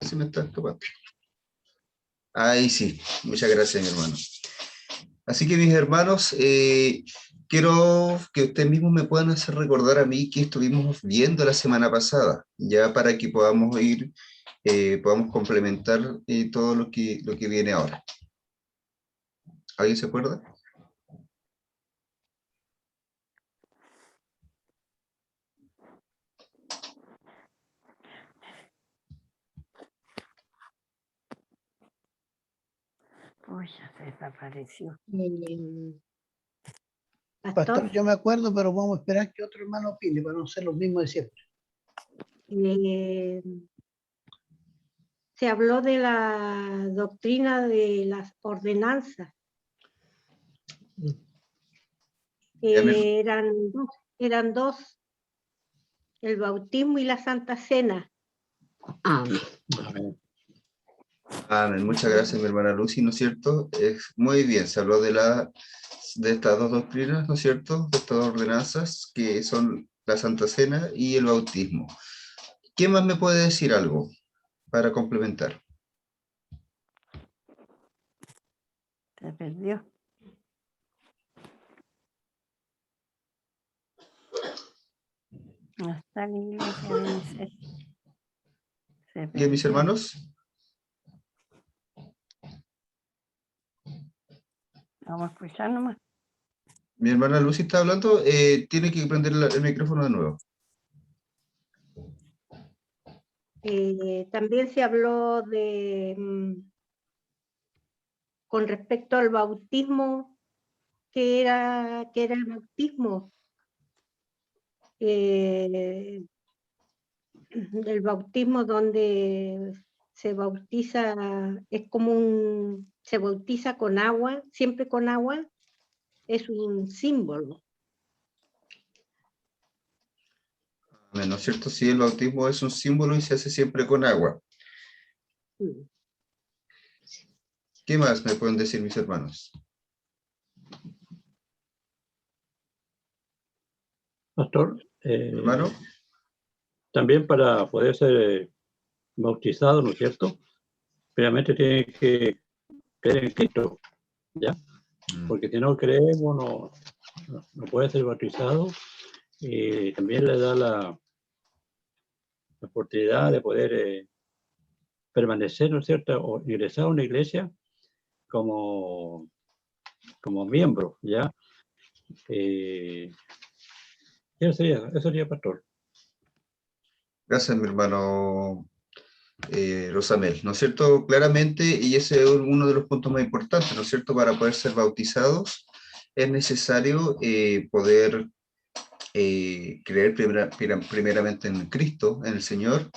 se me está escapando. Ahí sí, muchas gracias, mi hermano. Así que mis hermanos, quiero que ustedes mismos me puedan hacer recordar a mí qué estuvimos viendo la semana pasada, ya para que podamos ir, podamos complementar todo lo que viene ahora. ¿Alguien se acuerda? Uy, ya se desapareció. Pastor, yo me acuerdo, pero vamos a esperar que otro hermano opine para no ser los mismos de siempre. Se habló de la doctrina de las ordenanzas. Eran dos, el bautismo y la Santa Cena. Amén. Amén. Muchas gracias, mi hermana Lucy, ¿no es cierto? Muy bien, se habló de estas dos doctrinas, ¿no es cierto? De estas dos ordenanzas, que son la Santa Cena y el bautismo. ¿Quién más me puede decir algo para complementar? Se perdió. No está la iglesia de Moisés. ¿Bien, mis hermanos? Vamos a escuchar nomás. Mi hermana Lucy está hablando, tiene que prender el micrófono de nuevo. También se habló de, con respecto al bautismo, que era el bautismo. El bautismo donde se bautiza, es como se bautiza con agua, siempre con agua, es un símbolo. ¿No es cierto? Sí, el bautismo es un símbolo y se hace siempre con agua. Sí. ¿Qué más me pueden decir mis hermanos? Pastor, ¿Hermano? también para poder ser bautizado, ¿no es cierto? Primeramente tiene que creer en Cristo, ¿ya? Porque si no creemos, no puede ser bautizado. Y también le da la oportunidad de poder permanecer, ¿no es cierto? O ingresar a una iglesia como miembro, ¿ya? Eso sería, pastor. Gracias, mi hermano Rosamel, ¿no es cierto? Claramente, y ese es uno de los puntos más importantes, ¿no es cierto? Para poder ser bautizados es necesario poder creer primeramente en Cristo, en el Señor,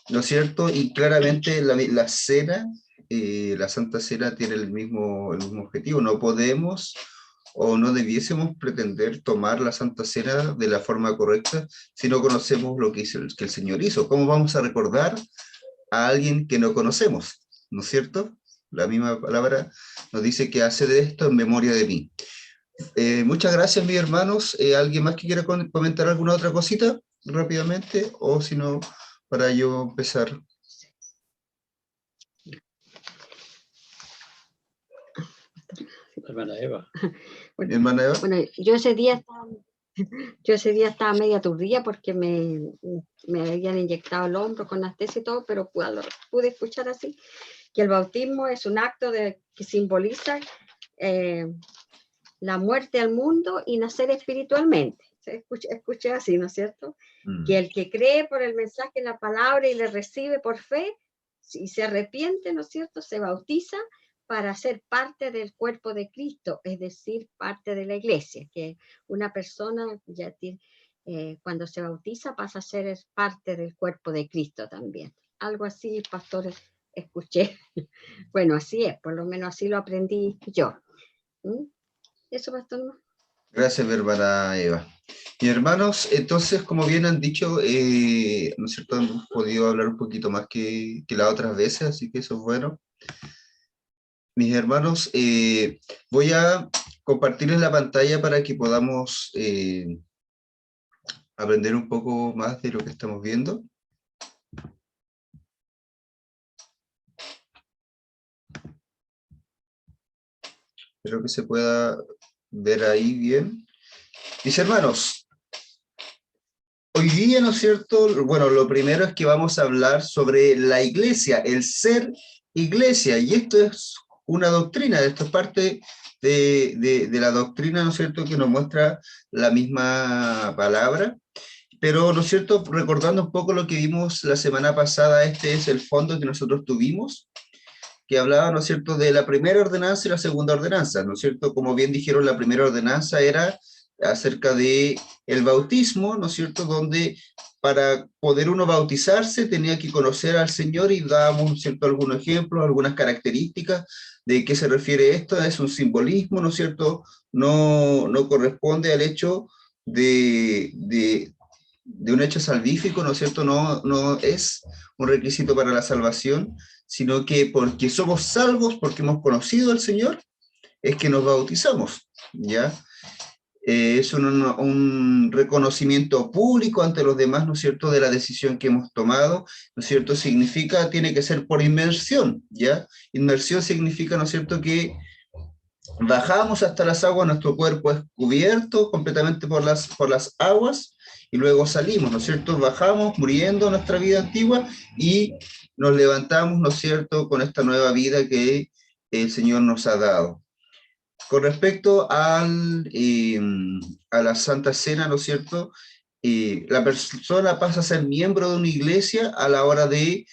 ¿no es cierto? Y claramente la cena, la Santa Cena tiene el mismo objetivo. No podemos o no debiésemos pretender tomar la Santa Cena de la forma correcta si no conocemos lo que el Señor hizo. ¿Cómo vamos a recordar a alguien que no conocemos? ¿No es cierto? La misma palabra nos dice que hace de esto en memoria de mí. Muchas gracias, mis hermanos. ¿Alguien más que quiera comentar alguna otra cosita rápidamente? O si no, para yo empezar. Hermana Eva. Bueno, hermana Eva. Bueno, yo ese día estaba media aturdida porque me habían inyectado el hombro con anestesia y todo, pero pude escuchar así, que el bautismo es un acto que simboliza la muerte al mundo y nacer espiritualmente. Escuché así, ¿no es cierto? Que el que cree por el mensaje de la palabra y le recibe por fe, y se arrepiente, ¿no es cierto?, se bautiza para ser parte del cuerpo de Cristo, es decir, parte de la iglesia, que una persona ya tiene, cuando se bautiza pasa a ser parte del cuerpo de Cristo también. Algo así, pastores, escuché. Bueno, así es, por lo menos así lo aprendí yo. Eso, pastor. Gracias, mi hermana Eva. Y hermanos, entonces, como bien han dicho, ¿no es cierto?, hemos podido hablar un poquito más que las otras veces, así que eso es bueno. Mis hermanos, voy a compartirles la pantalla para que podamos aprender un poco más de lo que estamos viendo. Espero que se pueda ver ahí bien. Mis hermanos, hoy día, ¿no es cierto? Bueno, lo primero es que vamos a hablar sobre la iglesia, el ser iglesia, y esto es una doctrina, esto es parte de la doctrina, ¿no es cierto?, que nos muestra la misma palabra, pero, ¿no es cierto?, recordando un poco lo que vimos la semana pasada, este es el fondo que nosotros tuvimos, que hablaba, ¿no es cierto?, de la primera ordenanza y la segunda ordenanza, ¿no es cierto? Como bien dijeron, la primera ordenanza era acerca de el bautismo, ¿no es cierto?, donde para poder uno bautizarse tenía que conocer al Señor y dábamos, ¿no es cierto?, algunos ejemplos, algunas características de qué se refiere esto, es un simbolismo, ¿no es cierto?, no corresponde al hecho de un hecho salvífico, ¿no es cierto?, no es un requisito para la salvación, sino que porque somos salvos, porque hemos conocido al Señor, es que nos bautizamos, ¿ya? Es un reconocimiento público ante los demás, ¿no es cierto?, de la decisión que hemos tomado, ¿no es cierto?, significa, tiene que ser por inmersión, ¿ya? Inmersión significa, ¿no es cierto?, que bajamos hasta las aguas, nuestro cuerpo es cubierto completamente por las aguas, y luego salimos, ¿no es cierto?, bajamos muriendo nuestra vida antigua, y nos levantamos, ¿no es cierto?, con esta nueva vida que el Señor nos ha dado. Con respecto a la Santa Cena, ¿no es cierto?, la persona pasa a ser miembro de una iglesia a la hora de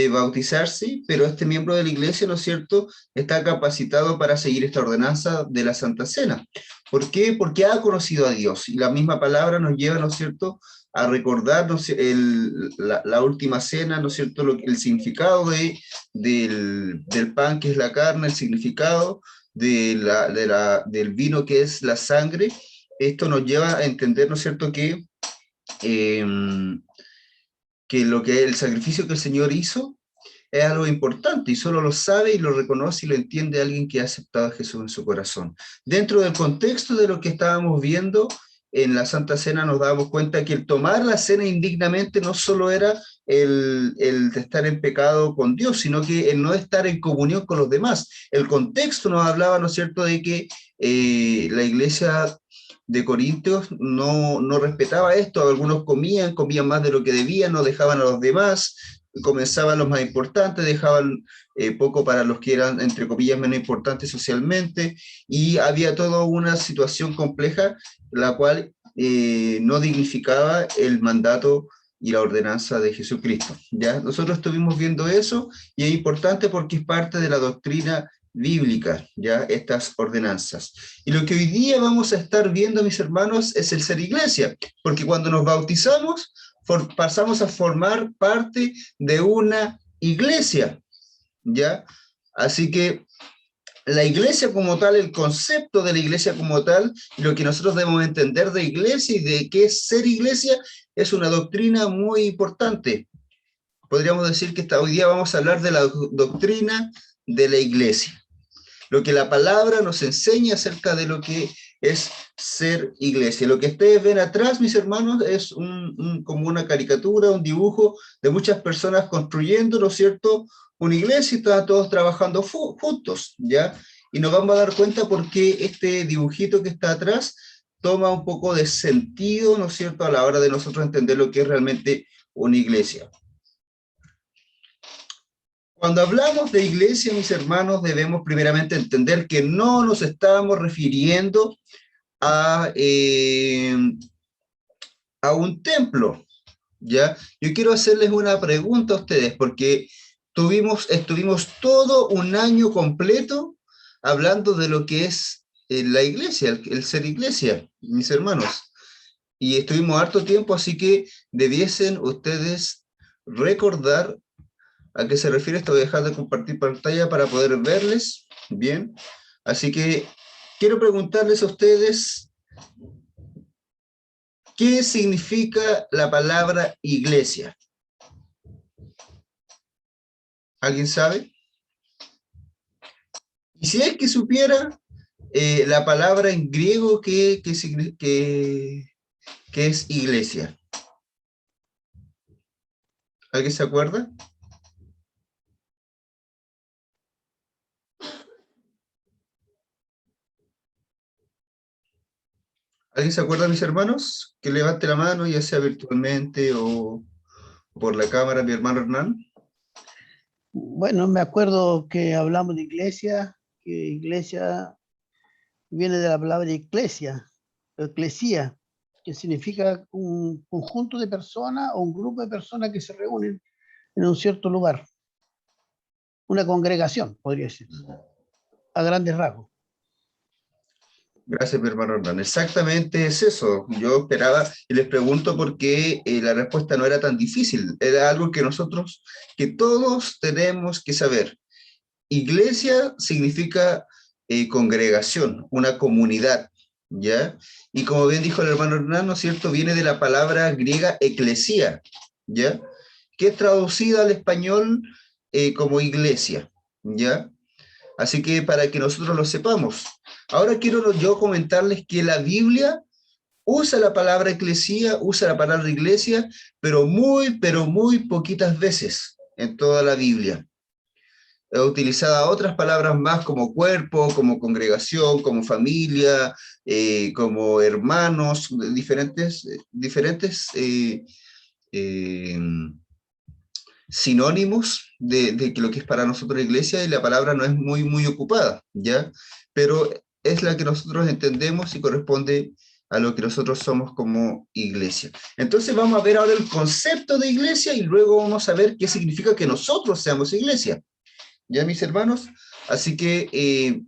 bautizarse, pero este miembro de la iglesia, ¿no es cierto?, está capacitado para seguir esta ordenanza de la Santa Cena. ¿Por qué? Porque ha conocido a Dios, y la misma palabra nos lleva, ¿no es cierto?, a recordarnos la última cena, ¿no es cierto?, el significado del pan que es la carne, el significado del vino que es la sangre. Esto nos lleva a entender, ¿no es cierto?, eh, que el sacrificio que el Señor hizo es algo importante, y solo lo sabe y lo reconoce y lo entiende alguien que ha aceptado a Jesús en su corazón. Dentro del contexto de lo que estábamos viendo en la Santa Cena, nos dábamos cuenta que el tomar la cena indignamente no solo era el de estar en pecado con Dios, sino que el no estar en comunión con los demás. El contexto nos hablaba, ¿no es cierto?, de que la iglesia de Corintios no respetaba esto, algunos comían más de lo que debían, no dejaban a los demás, comenzaban los más importantes, dejaban poco para los que eran, entre comillas, menos importantes socialmente, y había toda una situación compleja, la cual no dignificaba el mandato y la ordenanza de Jesucristo, ¿ya? Nosotros estuvimos viendo eso, y es importante porque es parte de la doctrina bíblica, ¿ya? Estas ordenanzas. Y lo que hoy día vamos a estar viendo, mis hermanos, es el ser iglesia, porque cuando nos bautizamos, pasamos a formar parte de una iglesia, ¿ya? Así que la iglesia como tal, el concepto de la iglesia como tal, lo que nosotros debemos entender de iglesia y de qué es ser iglesia, es una doctrina muy importante. Podríamos decir que hoy día vamos a hablar de la doctrina de la iglesia, lo que la palabra nos enseña acerca de lo que es ser iglesia. Lo que ustedes ven atrás, mis hermanos, es como una caricatura, un dibujo de muchas personas construyendo, ¿no es cierto?, una iglesia, y están todos trabajando juntos, ¿ya? Y nos vamos a dar cuenta por qué este dibujito que está atrás toma un poco de sentido, ¿no es cierto?, a la hora de nosotros entender lo que es realmente una iglesia. Cuando hablamos de iglesia, mis hermanos, debemos primeramente entender que no nos estamos refiriendo a un templo, ¿ya? Yo quiero hacerles una pregunta a ustedes, porque estuvimos todo un año completo hablando de lo que es la iglesia, el ser iglesia, mis hermanos. Y estuvimos harto tiempo, así que debiesen ustedes recordar ¿a qué se refiere esto? Voy a dejar de compartir pantalla para poder verles bien. Así que quiero preguntarles a ustedes, ¿qué significa la palabra iglesia? ¿Alguien sabe? Y si es que supiera la palabra en griego que es iglesia. ¿Alguien se acuerda? ¿Alguien se acuerda, mis hermanos? Que levante la mano, ya sea virtualmente o por la cámara, mi hermano Hernán. Bueno, me acuerdo que hablamos de iglesia, que iglesia viene de la palabra iglesia, eclesía, que significa un conjunto de personas o un grupo de personas que se reúnen en un cierto lugar. Una congregación, podría ser, a grandes rasgos. Gracias, mi hermano Hernán. Exactamente es eso. Yo esperaba y les pregunto por qué la respuesta no era tan difícil. Era algo que nosotros, que todos tenemos que saber. Iglesia significa congregación, una comunidad, ¿ya? Y como bien dijo el hermano Hernán, ¿no es cierto? Viene de la palabra griega eclesía, ¿ya? Que es traducida al español como iglesia, ¿ya? Así que para que nosotros lo sepamos. Ahora quiero yo comentarles que la Biblia usa la palabra eclesía, usa la palabra iglesia, pero muy poquitas veces en toda la Biblia. He utilizado otras palabras más como cuerpo, como congregación, como familia, como hermanos, diferentes eh, sinónimos de lo que es para nosotros la iglesia, y la palabra no es muy ocupada, ¿ya? Pero es la que nosotros entendemos y corresponde a lo que nosotros somos como iglesia. Entonces vamos a ver ahora el concepto de iglesia y luego vamos a ver qué significa que nosotros seamos iglesia. ¿Ya, mis hermanos? Así que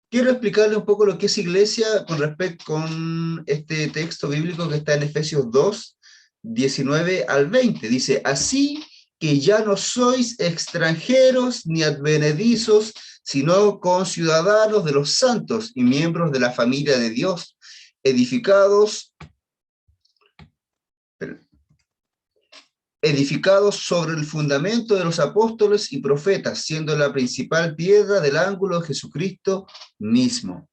quiero explicarles un poco lo que es iglesia con respecto con este texto bíblico que está en Efesios 2, 19 al 20. Dice, así que ya no sois extranjeros ni advenedizos, sino conciudadanos de los santos y miembros de la familia de Dios, edificados sobre el fundamento de los apóstoles y profetas, siendo la principal piedra del ángulo Jesucristo mismo.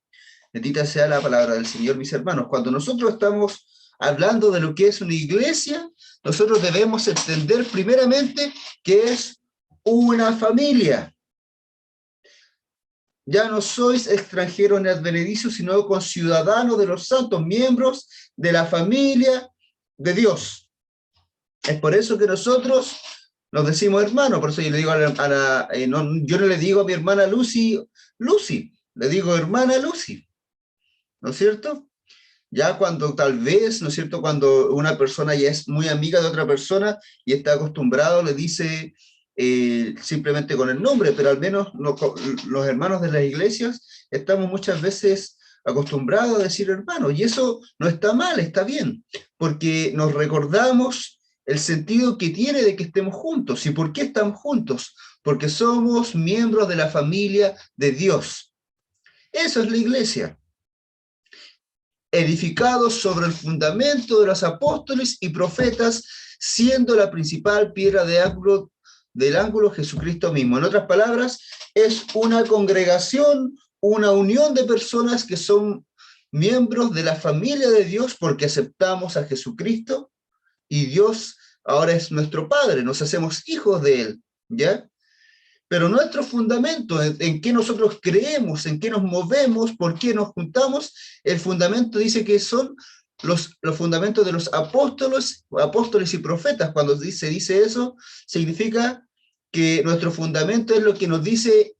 Bendita sea la palabra del Señor, mis hermanos. Cuando nosotros estamos hablando de lo que es una iglesia, nosotros debemos entender primeramente que es una familia. Ya no sois extranjeros ni advenedizos, sino conciudadanos de los santos, miembros de la familia de Dios. Es por eso que nosotros nos decimos hermanos. Por eso yo le digo yo no le digo a mi hermana Lucy, le digo hermana Lucy, ¿no es cierto? Ya cuando tal vez, ¿no es cierto?, cuando una persona ya es muy amiga de otra persona y está acostumbrado, le dice simplemente con el nombre, pero al menos los hermanos de las iglesias estamos muchas veces acostumbrados a decir hermanos, y eso no está mal, está bien, porque nos recordamos el sentido que tiene de que estemos juntos. ¿Y por qué estamos juntos? Porque somos miembros de la familia de Dios. Eso es la iglesia. Edificados sobre el fundamento de los apóstoles y profetas, siendo la principal piedra del ángulo Jesucristo mismo. En otras palabras, es una congregación, una unión de personas que son miembros de la familia de Dios porque aceptamos a Jesucristo y Dios ahora es nuestro Padre, nos hacemos hijos de Él, ¿ya? Pero nuestro fundamento, en qué nosotros creemos, en qué nos movemos, por qué nos juntamos, el fundamento dice que son los fundamentos de los apóstoles y profetas. Cuando se dice eso, significa que nuestro fundamento es lo que nos dice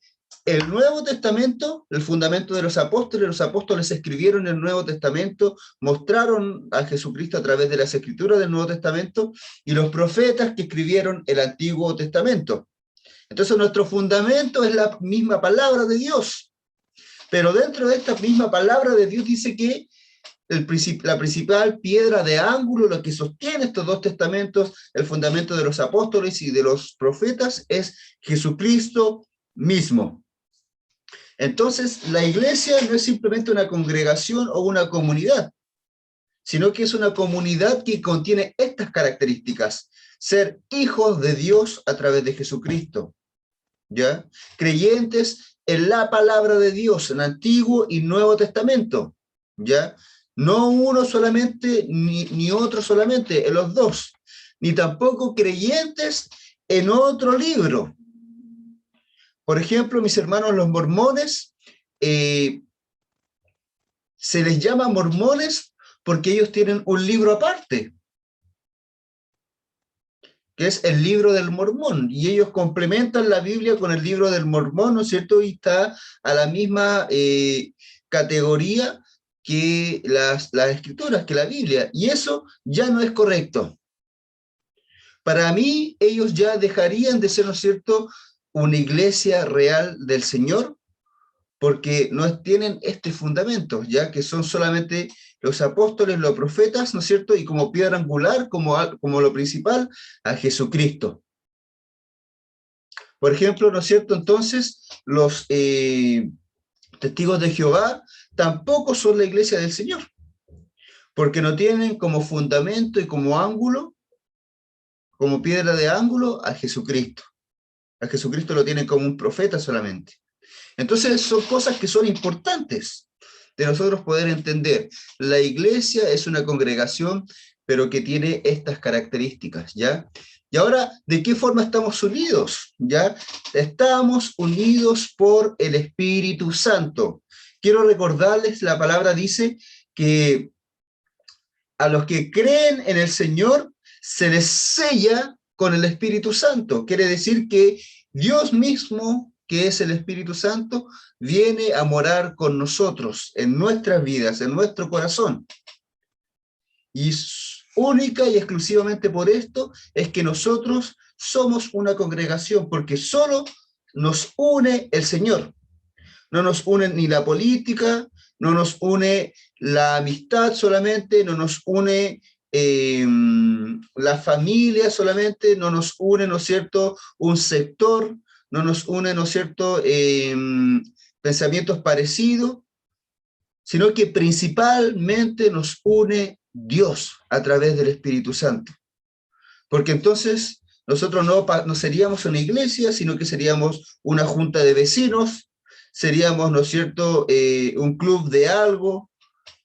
el Nuevo Testamento, el fundamento de los apóstoles escribieron el Nuevo Testamento, mostraron a Jesucristo a través de las escrituras del Nuevo Testamento, y los profetas que escribieron el Antiguo Testamento. Entonces nuestro fundamento es la misma palabra de Dios, pero dentro de esta misma palabra de Dios dice que la principal piedra de ángulo, lo que sostiene estos dos testamentos, el fundamento de los apóstoles y de los profetas, es Jesucristo mismo. Entonces, la iglesia no es simplemente una congregación o una comunidad, sino que es una comunidad que contiene estas características: ser hijos de Dios a través de Jesucristo, ¿ya? Creyentes en la palabra de Dios, en Antiguo y Nuevo Testamento, ¿ya? No uno solamente, ni otro solamente, en los dos, ni tampoco creyentes en otro libro. Por ejemplo, mis hermanos los mormones, ellos Se les llama mormones porque ellos tienen un libro aparte, que es el libro del Mormón, y ellos complementan la Biblia con el libro del Mormón, ¿no es cierto? Y está a la misma categoría que las escrituras, que la Biblia, y eso ya no es correcto. Para mí, ellos ya dejarían de ser, ¿no es cierto?, una iglesia real del Señor, porque no tienen este fundamento, ya que son solamente los apóstoles, los profetas, ¿no es cierto?, y como piedra angular, como lo principal, a Jesucristo. Por ejemplo, ¿no es cierto?, entonces, los testigos de Jehová tampoco son la iglesia del Señor, porque no tienen como fundamento y como ángulo, como piedra de ángulo, a Jesucristo. A Jesucristo lo tienen como un profeta solamente. Entonces son cosas que son importantes de nosotros poder entender. La iglesia es una congregación, pero que tiene estas características, ¿ya? Y ahora, ¿de qué forma estamos unidos? ¿Ya? Estamos unidos por el Espíritu Santo. Quiero recordarles, la palabra dice que a los que creen en el Señor se les sella con el Espíritu Santo. Quiere decir que Dios mismo, que es el Espíritu Santo, viene a morar con nosotros, en nuestras vidas, en nuestro corazón. Y única y exclusivamente por esto es que nosotros somos una congregación, porque solo nos une el Señor. No nos une ni la política, no nos une la amistad solamente, no nos une la familia solamente, no nos une, ¿no es cierto?, un sector, no nos une, ¿no es cierto?, pensamientos parecidos, sino que principalmente nos une Dios a través del Espíritu Santo. Porque entonces nosotros no seríamos una iglesia, sino que seríamos una junta de vecinos, seríamos, ¿no es cierto?, un club de algo,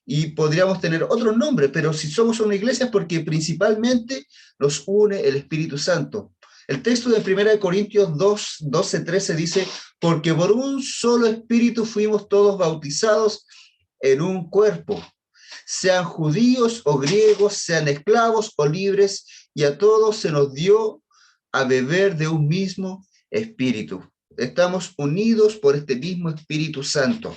y podríamos tener otros nombres, pero si somos una iglesia es porque principalmente nos une el Espíritu Santo. El texto de 1 Corintios 2, 12, 13 dice, porque por un solo espíritu fuimos todos bautizados en un cuerpo, sean judíos o griegos, sean esclavos o libres, y a todos se nos dio a beber de un mismo espíritu. Estamos unidos por este mismo Espíritu Santo.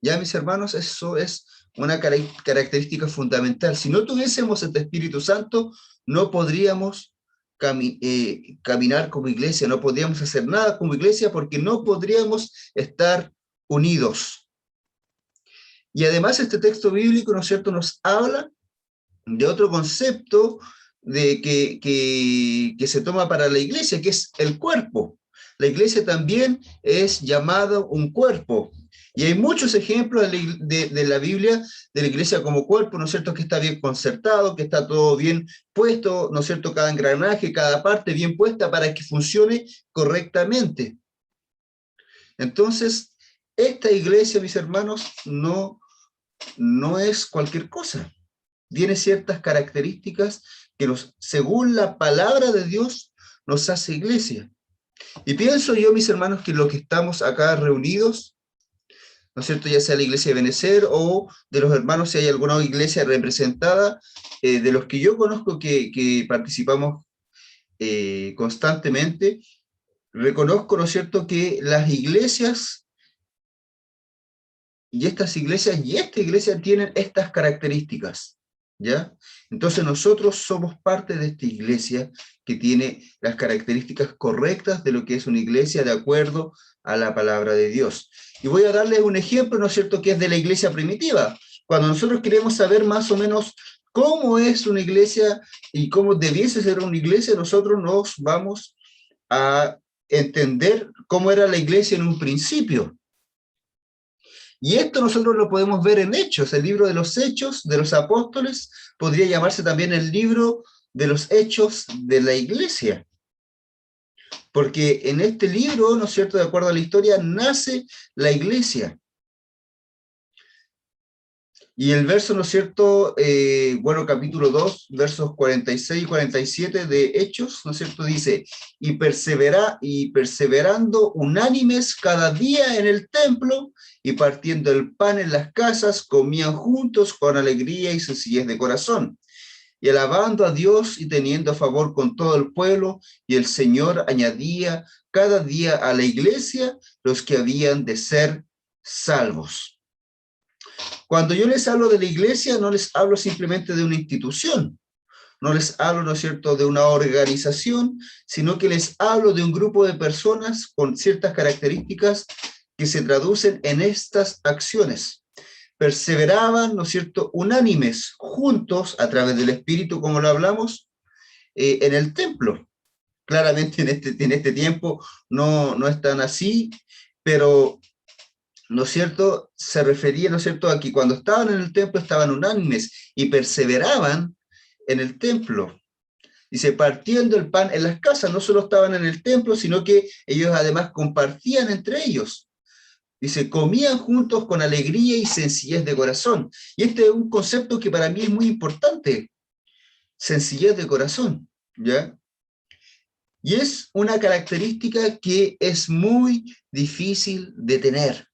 Ya, mis hermanos, eso es una característica fundamental. Si no tuviésemos este Espíritu Santo, no podríamos caminar como iglesia, no podríamos hacer nada como iglesia, porque no podríamos estar unidos. Y además este texto bíblico, ¿no es cierto?, nos habla de otro concepto de que se toma para la iglesia, que es el cuerpo. La iglesia también es llamado un cuerpo. Y hay muchos ejemplos de la Biblia, de la iglesia como cuerpo, ¿no es cierto?, que está bien concertado, que está todo bien puesto, ¿no es cierto?, cada engranaje, cada parte bien puesta para que funcione correctamente. Entonces, esta iglesia, mis hermanos, no es cualquier cosa. Tiene ciertas características que según la palabra de Dios nos hace iglesia. Y pienso yo, mis hermanos, que los que estamos acá reunidos, ¿no es cierto?, ya sea la iglesia de Benecer o de los hermanos, si hay alguna iglesia representada, de los que yo conozco que participamos constantemente, reconozco, ¿no es cierto?, que las iglesias y estas iglesias y esta iglesia tienen estas características, ¿ya? Entonces nosotros somos parte de esta iglesia que tiene las características correctas de lo que es una iglesia de acuerdo a la palabra de Dios. Y voy a darles un ejemplo, ¿no es cierto?, que es de la iglesia primitiva. Cuando nosotros queremos saber más o menos cómo es una iglesia y cómo debiese ser una iglesia, nosotros nos vamos a entender cómo era la iglesia en un principio. Y esto nosotros lo podemos ver en Hechos, el libro de los Hechos de los Apóstoles, podría llamarse también el libro de los Hechos de la Iglesia. Porque en este libro, ¿no es cierto?, de acuerdo a la historia, nace la Iglesia. Y el verso, ¿no es cierto? Bueno, capítulo 2, versos 46 y 47 de Hechos, ¿no es cierto? Dice, y perseverando unánimes cada día en el templo, y partiendo el pan en las casas, comían juntos con alegría y sencillez de corazón, y alabando a Dios y teniendo favor con todo el pueblo, y el Señor añadía cada día a la iglesia los que habían de ser salvos. Cuando yo les hablo de la iglesia, no les hablo simplemente de una institución, no les hablo, ¿no es cierto?, de una organización, sino que les hablo de un grupo de personas con ciertas características que se traducen en estas acciones. Perseveraban, ¿no es cierto?, unánimes, juntos, a través del Espíritu, como lo hablamos, en el templo. Claramente en este tiempo no es tan así, pero ¿no es cierto? Se refería, ¿no es cierto?, a que cuando estaban en el templo estaban unánimes y perseveraban en el templo. Dice, partiendo el pan en las casas, no solo estaban en el templo, sino que ellos además compartían entre ellos. Dice, comían juntos con alegría y sencillez de corazón. Y este es un concepto que para mí es muy importante, sencillez de corazón, ¿ya? Y es una característica que es muy difícil de tener.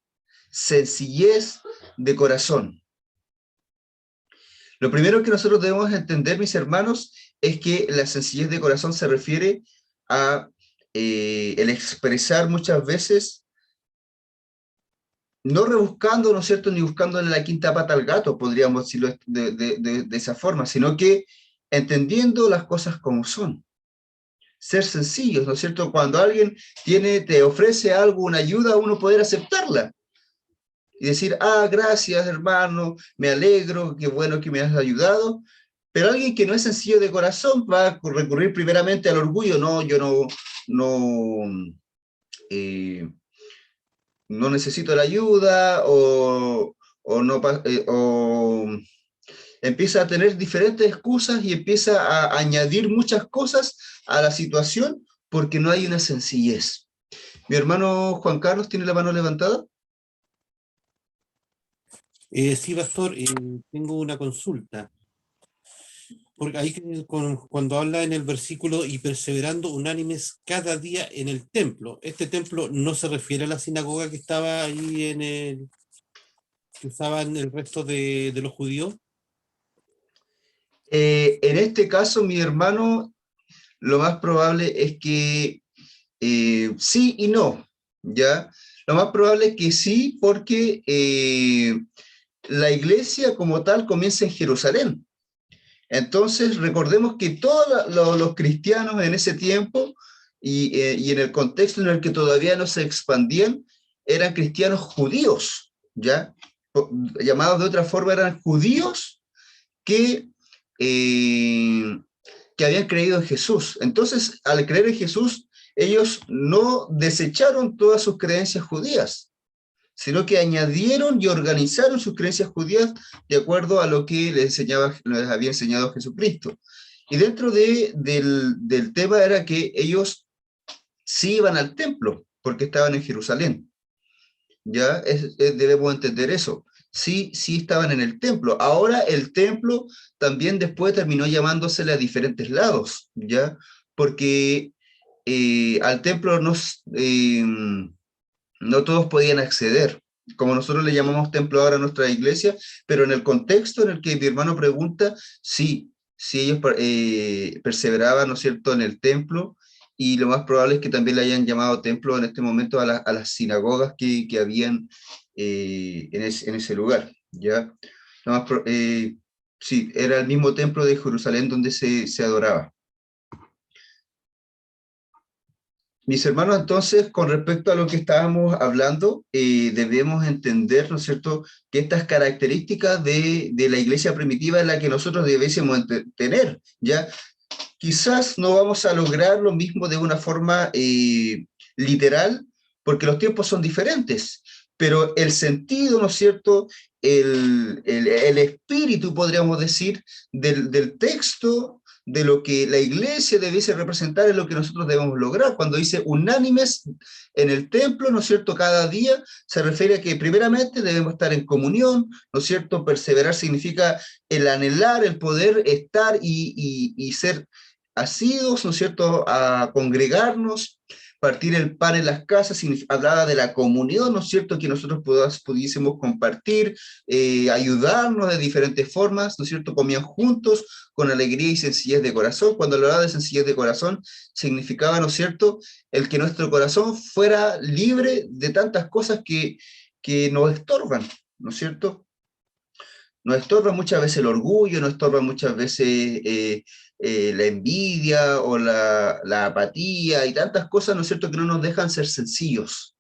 Sencillez de corazón. Lo primero que nosotros debemos entender, mis hermanos, es que la sencillez de corazón se refiere a el expresar muchas veces, no rebuscando, ¿no es cierto?, ni buscándole la quinta pata al gato, podríamos decirlo de esa forma, sino que entendiendo las cosas como son. Ser sencillos, ¿no es cierto? Cuando alguien te ofrece algo, una ayuda, uno poder aceptarla. Y decir, gracias hermano, me alegro, qué bueno que me has ayudado, pero alguien que no es sencillo de corazón va a recurrir primeramente al orgullo, no, yo no necesito la ayuda, o empieza a tener diferentes excusas y empieza a añadir muchas cosas a la situación porque no hay una sencillez. Mi hermano Juan Carlos tiene la mano levantada. Sí, pastor, tengo una consulta. Porque ahí cuando habla en el versículo y perseverando unánimes cada día en el templo, ¿este templo no se refiere a la sinagoga que estaba ahí que usaban el resto de los judíos? En este caso, mi hermano, lo más probable es que sí y no, ¿ya? Lo más probable es que sí, porque la iglesia como tal comienza en Jerusalén. Entonces, recordemos que todos los cristianos en ese tiempo y en el contexto en el que todavía no se expandían, eran cristianos judíos, ¿ya? Llamados de otra forma, eran judíos que habían creído en Jesús. Entonces, al creer en Jesús, ellos no desecharon todas sus creencias judías, sino que añadieron y organizaron sus creencias judías de acuerdo a lo que les había enseñado Jesucristo. Y dentro del tema era que ellos sí iban al templo, porque estaban en Jerusalén. ¿Ya? Debemos entender eso. Sí estaban en el templo. Ahora el templo también después terminó llamándosele a diferentes lados, ¿ya? Porque al templo no todos podían acceder, como nosotros le llamamos templo ahora a nuestra iglesia, pero en el contexto en el que mi hermano pregunta, sí ellos perseveraban, ¿no es cierto?, en el templo, y lo más probable es que también le hayan llamado templo en este momento a las sinagogas que habían en ese lugar, ¿ya? Sí, era el mismo templo de Jerusalén donde se adoraba. Mis hermanos, entonces, con respecto a lo que estábamos hablando, debemos entender, ¿no es cierto?, que estas características de la iglesia primitiva es la que nosotros debiésemos tener, ¿ya? Quizás no vamos a lograr lo mismo de una forma literal, porque los tiempos son diferentes, pero el sentido, ¿no es cierto?, el espíritu, podríamos decir, del texto, de lo que la iglesia debiese representar es lo que nosotros debemos lograr. Cuando dice unánimes en el templo, ¿no es cierto?, cada día, se refiere a que primeramente debemos estar en comunión, ¿no es cierto? Perseverar significa el anhelar, el poder estar y ser asiduos, ¿no es cierto?, a congregarnos. Partir el pan en las casas, hablaba de la comunión, ¿no es cierto?, que nosotros pudiésemos compartir, ayudarnos de diferentes formas, ¿no es cierto?, comían juntos, con alegría y sencillez de corazón. Cuando hablaba de sencillez de corazón, significaba, ¿no es cierto?, el que nuestro corazón fuera libre de tantas cosas que nos estorban, ¿no es cierto? Nos estorba muchas veces el orgullo, nos estorba muchas veces la envidia o la apatía y tantas cosas, ¿no es cierto?, que no nos dejan ser sencillos.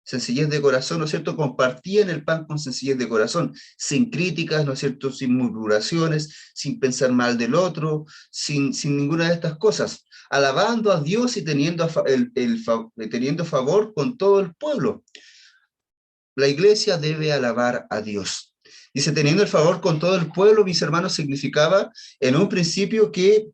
Sencillez de corazón, ¿no es cierto?, compartían el pan con sencillez de corazón, sin críticas, ¿no es cierto?, sin murmuraciones, sin pensar mal del otro, sin ninguna de estas cosas, alabando a Dios y teniendo favor con todo el pueblo. La iglesia debe alabar a Dios. Dice, teniendo el favor con todo el pueblo, mis hermanos, significaba en un principio que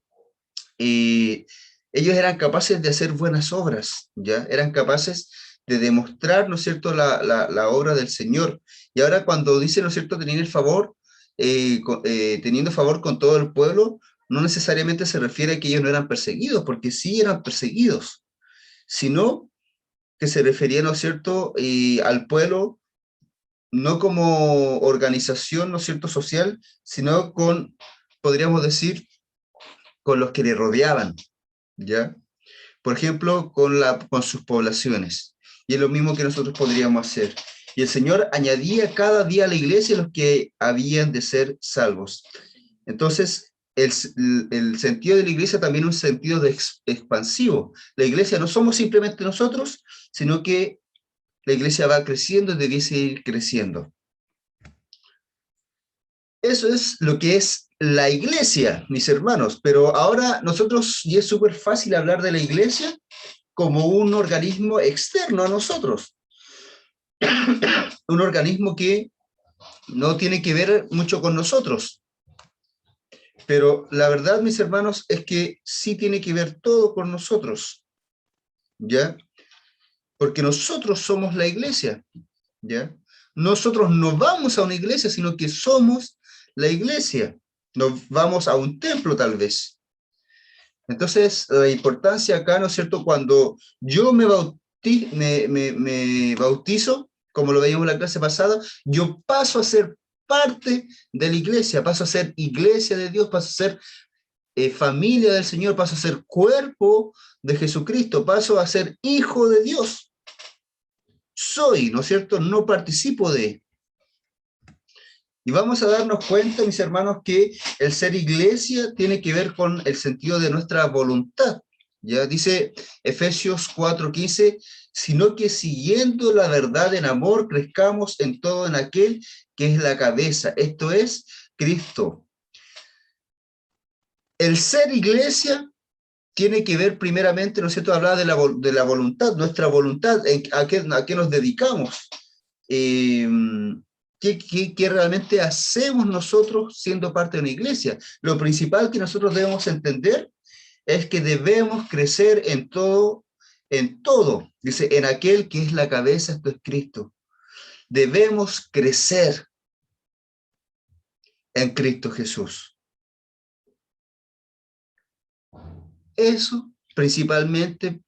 ellos eran capaces de hacer buenas obras, ¿ya? Eran capaces de demostrar, ¿no es cierto?, la obra del Señor. Y ahora cuando dice, ¿no es cierto?, teniendo favor con todo el pueblo, no necesariamente se refiere a que ellos no eran perseguidos, porque sí eran perseguidos, sino que se refería, ¿no es cierto?, al pueblo, no como organización, ¿no es cierto?, social, sino con, podríamos decir, con los que le rodeaban, ¿ya? Por ejemplo, con sus poblaciones. Y es lo mismo que nosotros podríamos hacer. Y el Señor añadía cada día a la iglesia los que habían de ser salvos. Entonces, el sentido de la iglesia también es un sentido expansivo. La iglesia no somos simplemente nosotros, sino que la iglesia va creciendo y debiese ir creciendo. Eso es lo que es la iglesia, mis hermanos. Pero ahora nosotros, y es súper fácil hablar de la iglesia como un organismo externo a nosotros. Un organismo que no tiene que ver mucho con nosotros. Pero la verdad, mis hermanos, es que sí tiene que ver todo con nosotros, ¿ya? Porque nosotros somos la iglesia, ¿ya? Nosotros no vamos a una iglesia, sino que somos la iglesia. Nos vamos a un templo, tal vez. Entonces, la importancia acá, ¿no es cierto?, cuando yo me bautizo, como lo veíamos en la clase pasada, yo paso a ser parte de la iglesia, paso a ser iglesia de Dios, paso a ser familia del Señor, paso a ser cuerpo de Jesucristo, paso a ser hijo de Dios. Soy, ¿no es cierto?, no participo de. Y vamos a darnos cuenta, mis hermanos, que el ser iglesia tiene que ver con el sentido de nuestra voluntad. Ya dice Efesios 4:15, sino que siguiendo la verdad en amor, crezcamos en todo en aquel que es la cabeza, esto es Cristo. El ser iglesia tiene que ver primeramente, ¿no es cierto?, hablar de la voluntad, nuestra voluntad, a qué nos dedicamos. ¿Qué realmente hacemos nosotros siendo parte de una iglesia? Lo principal que nosotros debemos entender es que debemos crecer en todo, dice, en aquel que es la cabeza, esto es Cristo. Debemos crecer en Cristo Jesús. Eso principalmente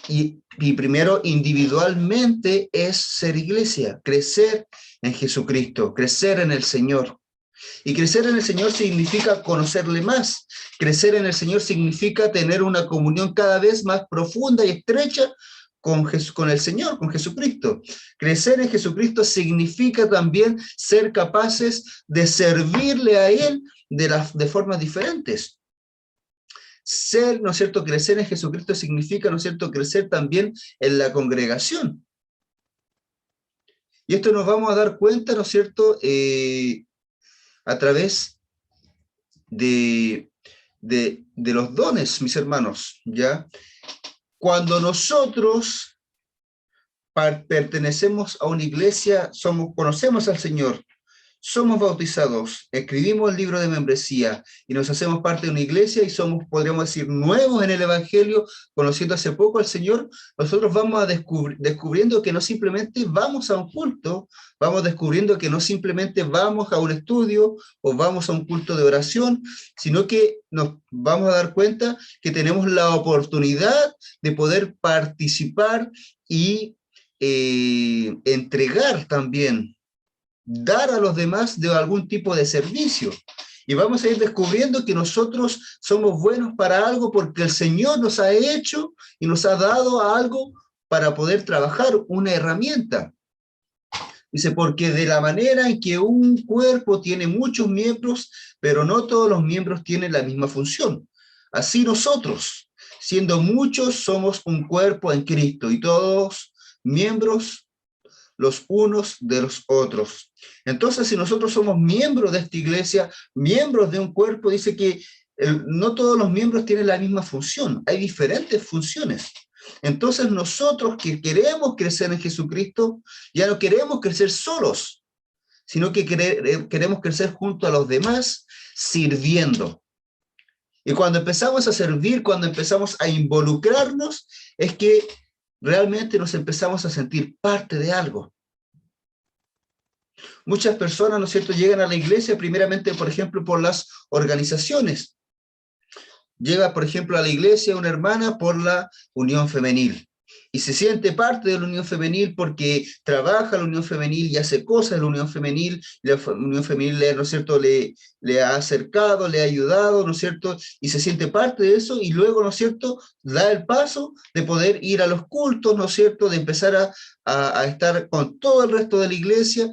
y primero individualmente es ser iglesia, crecer en Jesucristo, crecer en el Señor. Y crecer en el Señor significa conocerle más. Crecer en el Señor significa tener una comunión cada vez más profunda y estrecha con el Señor, con Jesucristo. Crecer en Jesucristo significa también ser capaces de servirle a Él de formas diferentes. Ser, ¿no es cierto?, crecer en Jesucristo significa, ¿no es cierto?, crecer también en la congregación. Y esto nos vamos a dar cuenta, ¿no es cierto?, a través de los dones, mis hermanos, ¿ya? Cuando nosotros pertenecemos a una iglesia, conocemos al Señor, somos bautizados, escribimos el libro de membresía y nos hacemos parte de una iglesia y somos, podríamos decir, nuevos en el Evangelio, conociendo hace poco al Señor, nosotros vamos a descubriendo que no simplemente vamos a un culto, vamos descubriendo que no simplemente vamos a un estudio o vamos a un culto de oración, sino que nos vamos a dar cuenta que tenemos la oportunidad de poder participar y entregar también, dar a los demás de algún tipo de servicio. Y vamos a ir descubriendo que nosotros somos buenos para algo porque el Señor nos ha hecho y nos ha dado algo para poder trabajar, una herramienta. Dice, porque de la manera en que un cuerpo tiene muchos miembros, pero no todos los miembros tienen la misma función. Así nosotros, siendo muchos, somos un cuerpo en Cristo y todos miembros los unos de los otros. Entonces, si nosotros somos miembros de esta iglesia, miembros de un cuerpo, dice que no todos los miembros tienen la misma función, hay diferentes funciones. Entonces, nosotros que queremos crecer en Jesucristo, ya no queremos crecer solos, sino que queremos crecer junto a los demás, sirviendo. Y cuando empezamos a servir, cuando empezamos a involucrarnos, es que realmente nos empezamos a sentir parte de algo. Muchas personas, ¿no es cierto?, llegan a la iglesia primeramente, por ejemplo, por las organizaciones. Llega, por ejemplo, a la iglesia una hermana por la unión femenil. Y se siente parte de la unión femenil porque trabaja la unión femenil y hace cosas de la unión femenil. La unión femenil, ¿no es cierto?, le ha acercado, le ha ayudado, ¿no es cierto?, y se siente parte de eso, y luego, ¿no es cierto?, da el paso de poder ir a los cultos, ¿no es cierto?, de empezar a estar con todo el resto de la iglesia,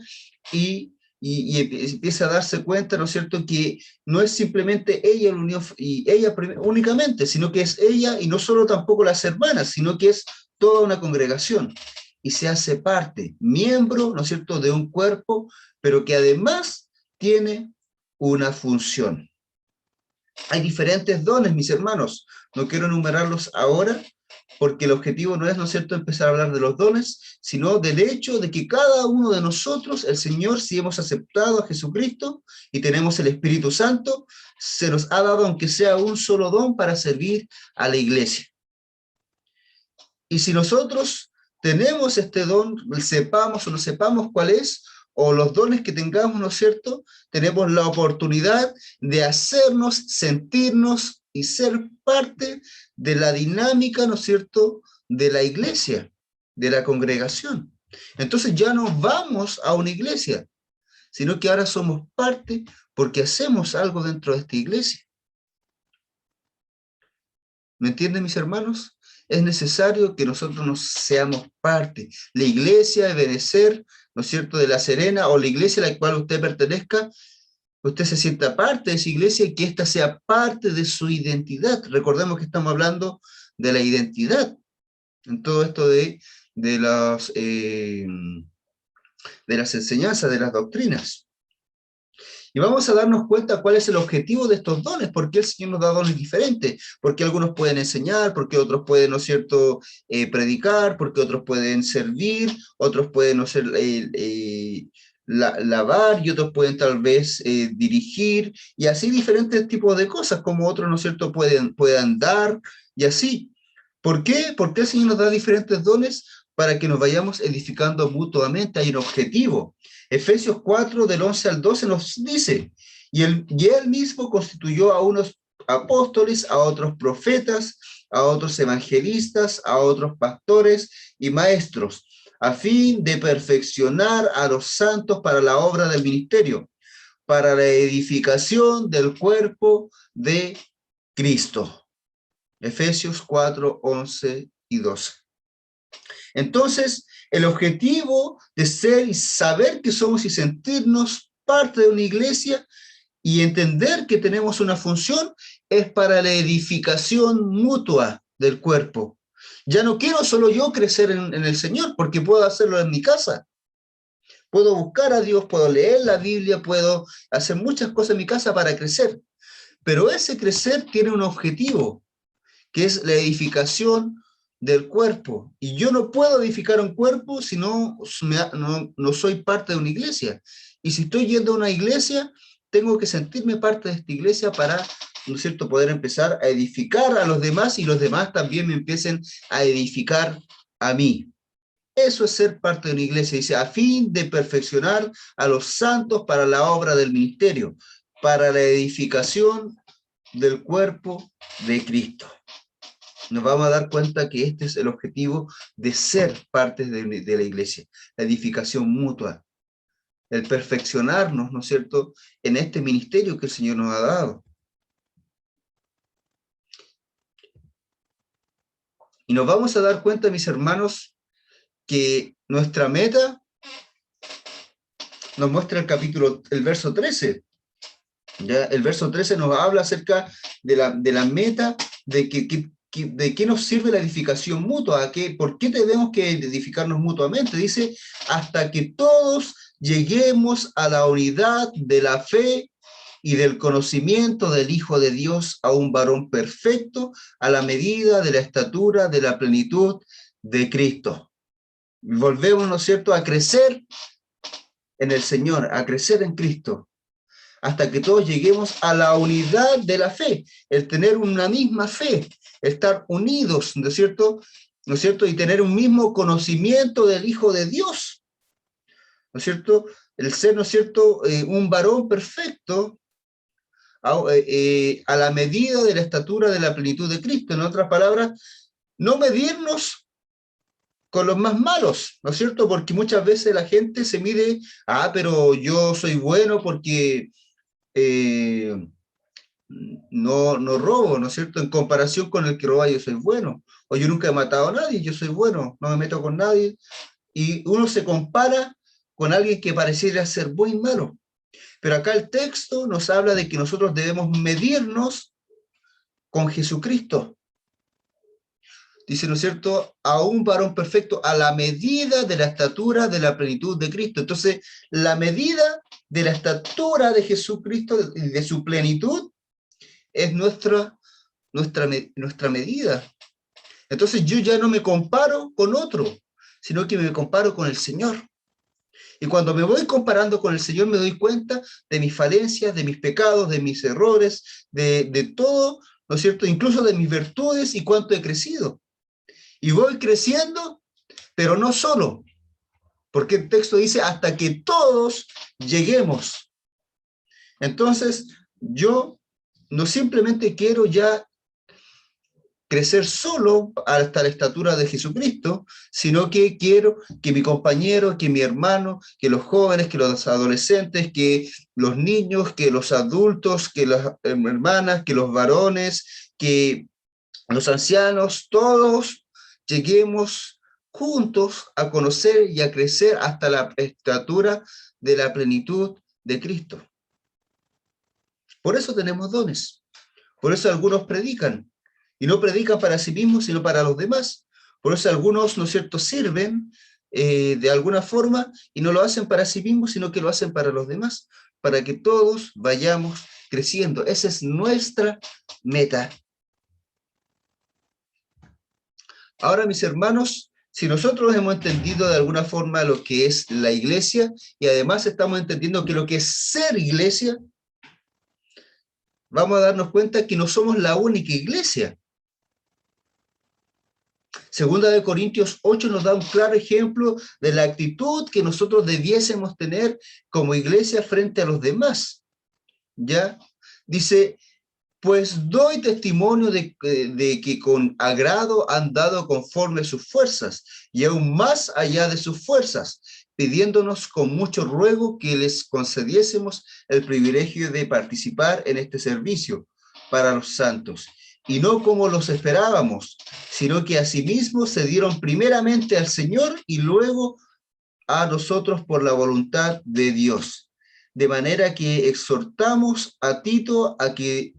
y empieza a darse cuenta, ¿no es cierto?, que no es simplemente ella la unión, y ella únicamente, sino que es ella, y no solo tampoco las hermanas, sino que es toda una congregación, y se hace parte, miembro, ¿no es cierto?, de un cuerpo, pero que además tiene una función. Hay diferentes dones, mis hermanos, no quiero enumerarlos ahora, porque el objetivo no es, ¿no es cierto?, empezar a hablar de los dones, sino del hecho de que cada uno de nosotros, el Señor, si hemos aceptado a Jesucristo y tenemos el Espíritu Santo, se nos ha dado, aunque sea un solo don, para servir a la iglesia. Y si nosotros tenemos este don, sepamos o no sepamos cuál es, o los dones que tengamos, ¿no es cierto?, tenemos la oportunidad de hacernos, sentirnos y ser parte de la dinámica, ¿no es cierto?, de la iglesia, de la congregación. Entonces ya no vamos a una iglesia, sino que ahora somos parte porque hacemos algo dentro de esta iglesia. ¿Me entienden, mis hermanos? Es necesario que nosotros nos seamos parte. La iglesia de Benecer, ¿no es cierto?, de La Serena, o la iglesia a la cual usted pertenezca, usted se sienta parte de esa iglesia y que ésta sea parte de su identidad. Recordemos que estamos hablando de la identidad en todo esto de las enseñanzas, de las doctrinas. Y vamos a darnos cuenta cuál es el objetivo de estos dones, por qué el Señor nos da dones diferentes, porque algunos pueden enseñar, porque otros pueden, ¿no es cierto?, predicar, porque otros pueden servir, otros pueden, no sé, lavar, y otros pueden tal vez dirigir, y así diferentes tipos de cosas, como otros, ¿no es cierto?, puedan dar, y así. ¿Por qué? ¿Por qué el Señor nos da diferentes dones? Para que nos vayamos edificando mutuamente. Hay un objetivo. Efesios 4, del 11 al 12 nos dice, y él mismo constituyó a unos apóstoles, a otros profetas, a otros evangelistas, a otros pastores y maestros, a fin de perfeccionar a los santos para la obra del ministerio, para la edificación del cuerpo de Cristo. Efesios 4, 11 y 12. Entonces, el objetivo de ser y saber que somos y sentirnos parte de una iglesia y entender que tenemos una función es para la edificación mutua del cuerpo. Ya no quiero solo yo crecer en el Señor, porque puedo hacerlo en mi casa. Puedo buscar a Dios, puedo leer la Biblia, puedo hacer muchas cosas en mi casa para crecer. Pero ese crecer tiene un objetivo, que es la edificación del cuerpo. Y yo no puedo edificar un cuerpo si no soy parte de una iglesia. Y si estoy yendo a una iglesia, tengo que sentirme parte de esta iglesia para, ¿no es cierto?, poder empezar a edificar a los demás y los demás también me empiecen a edificar a mí. Eso es ser parte de una iglesia. Dice, a fin de perfeccionar a los santos para la obra del ministerio, para la edificación del cuerpo de Cristo. Nos vamos a dar cuenta que este es el objetivo de ser parte de la iglesia, la edificación mutua, el perfeccionarnos, ¿no es cierto?, en este ministerio que el Señor nos ha dado. Y nos vamos a dar cuenta, mis hermanos, que nuestra meta nos muestra el verso 13. ¿Ya? El verso 13 nos habla acerca de la meta, de qué nos sirve la edificación mutua, por qué tenemos que edificarnos mutuamente. Dice, hasta que todos lleguemos a la unidad de la fe y del conocimiento del Hijo de Dios, a un varón perfecto, a la medida de la estatura de la plenitud de Cristo. Volvemos, ¿no es cierto?, a crecer en el Señor, a crecer en Cristo, hasta que todos lleguemos a la unidad de la fe, el tener una misma fe, estar unidos, ¿no es cierto?, y tener un mismo conocimiento del Hijo de Dios, ¿no es cierto?, el ser, ¿no es cierto?, un varón perfecto, a la medida de la estatura de la plenitud de Cristo. En otras palabras, no medirnos con los más malos, ¿no es cierto? Porque muchas veces la gente se mide, pero yo soy bueno porque no robo, ¿no es cierto? En comparación con el que roba, yo soy bueno. O yo nunca he matado a nadie, yo soy bueno, no me meto con nadie. Y uno se compara con alguien que pareciera ser muy malo. Pero acá el texto nos habla de que nosotros debemos medirnos con Jesucristo. Dice, ¿no es cierto?, a un varón perfecto a la medida de la estatura de la plenitud de Cristo. Entonces, la medida de la estatura de Jesucristo, de su plenitud, es nuestra medida. Entonces, yo ya no me comparo con otro, sino que me comparo con el Señor. Y cuando me voy comparando con el Señor, me doy cuenta de mis falencias, de mis pecados, de mis errores, de todo, ¿no es cierto?, incluso de mis virtudes y cuánto he crecido. Y voy creciendo, pero no solo, porque el texto dice hasta que todos lleguemos. Entonces, yo no simplemente quiero ya crecer solo hasta la estatura de Jesucristo, sino que quiero que mi compañero, que mi hermano, que los jóvenes, que los adolescentes, que los niños, que los adultos, que las hermanas, que los varones, que los ancianos, todos lleguemos juntos a conocer y a crecer hasta la estatura de la plenitud de Cristo. Por eso tenemos dones. Por eso algunos predican. Y no predican para sí mismos, sino para los demás. Por eso algunos, ¿no es cierto?, sirven de alguna forma y no lo hacen para sí mismos, sino que lo hacen para los demás, para que todos vayamos creciendo. Esa es nuestra meta. Ahora, mis hermanos, si nosotros hemos entendido de alguna forma lo que es la iglesia y además estamos entendiendo que lo que es ser iglesia, vamos a darnos cuenta que no somos la única iglesia. Segunda de Corintios 8 nos da un claro ejemplo de la actitud que nosotros debiésemos tener como iglesia frente a los demás. ¿Ya? Dice, pues doy testimonio de que con agrado han dado conforme sus fuerzas, y aún más allá de sus fuerzas, pidiéndonos con mucho ruego que les concediésemos el privilegio de participar en este servicio para los santos, y no como los esperábamos, sino que asimismo se dieron primeramente al Señor y luego a nosotros por la voluntad de Dios. De manera que exhortamos a Tito a que